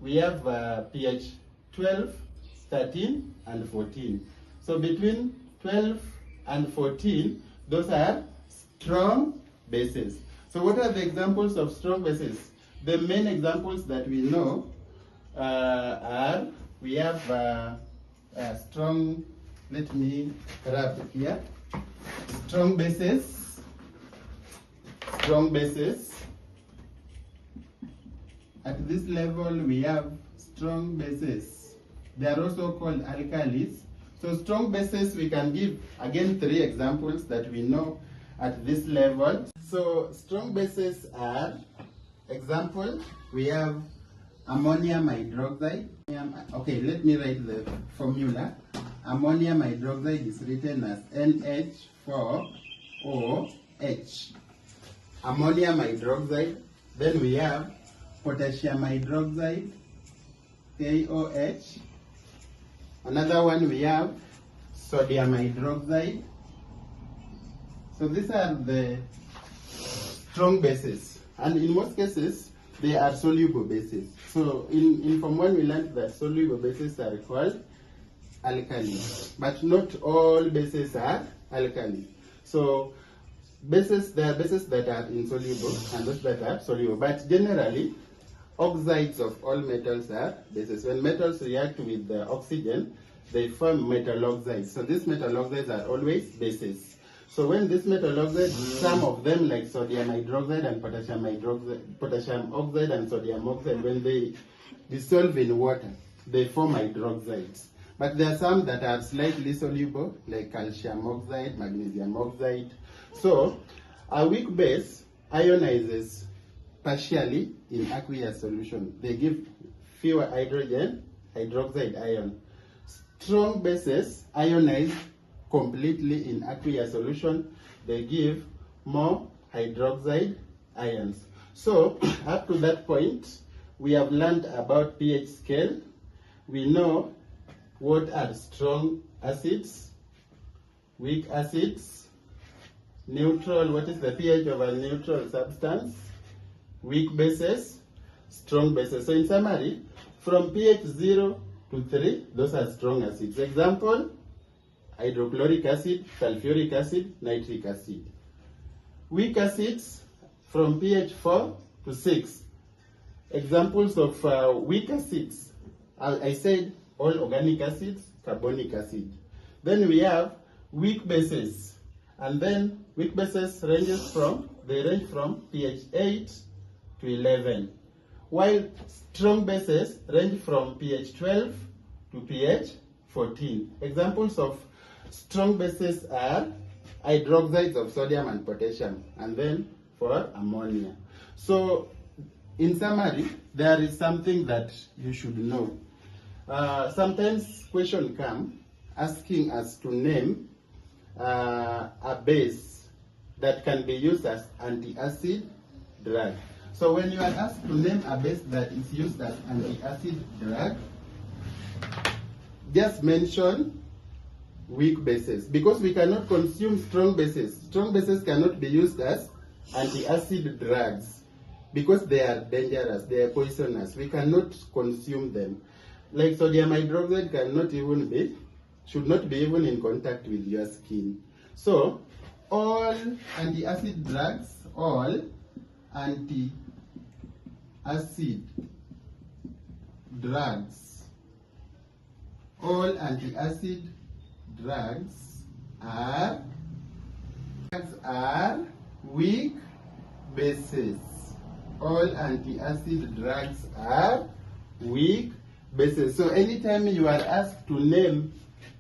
we have pH 12, 13, and 14. So between 12 and 14, those are strong bases. So what are the examples of strong bases? The main examples that we know are, we have strong, let me rub here, strong bases. At this level we have strong bases. They are also called alkalis. So strong bases, we can give again 3 examples that we know at this level. So strong bases are, example, we have ammonium hydroxide. Okay, let me write the formula. Ammonium hydroxide is written as NH4OH. Ammonium hydroxide. Then we have potassium hydroxide, KOH. Another one, we have sodium hydroxide. So these are the strong bases, and in most cases they are soluble bases. So in Form 1 we learned that soluble bases are called alkaline, but not all bases are alkaline. So there are bases that are insoluble and those that are soluble, but generally oxides of all metals are bases. When metals react with the oxygen, they form metal oxides. So these metal oxides are always bases. So when these metal oxides, some of them like sodium hydroxide and potassium oxide and sodium oxide, when they dissolve in water, they form hydroxides. But there are some that are slightly soluble, like calcium oxide, magnesium oxide. So a weak base ionizes partially in aqueous solution. They give fewer hydroxide ion. Strong bases ionize completely in aqueous solution. They give more hydroxide ions. So up to that point, we have learned about pH scale. We know what are strong acids, weak acids, neutral, what is the pH of a neutral substance, weak bases, strong bases. So in summary, from pH 0 to 3, those are strong acids. Example, hydrochloric acid, sulfuric acid, nitric acid. Weak acids from pH 4 to 6. Examples of weak acids, I said all organic acids, carbonic acid. Then we have weak bases, and then weak bases range from pH 8 to 11, while strong bases range from pH 12 to pH 14. Examples of strong bases are hydroxides of sodium and potassium, and then for ammonia. So in summary, there is something that you should know. Sometimes questions come asking us to name a base that can be used as antacid drug. So when you are asked to name a base that is used as antacid drug, just mention weak bases, because we cannot consume strong bases. Strong bases cannot be used as antacid drugs because they are dangerous, they are poisonous. We cannot consume them. Like sodium hydroxide should not be even in contact with your skin. So all antacid drugs, all antacid drugs are weak bases. All antacid drugs are weak bases. So anytime you are asked to name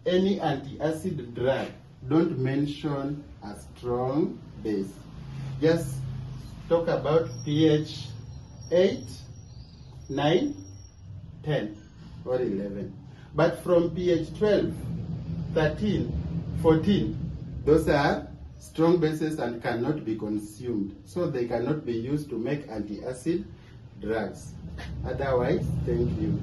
any antacid drug, don't mention a strong base. Just talk about pH 8, 9, 10, or 11. But from pH 12, 13, 14, those are strong bases and cannot be consumed. So they cannot be used to make antacid drugs. Otherwise, thank you.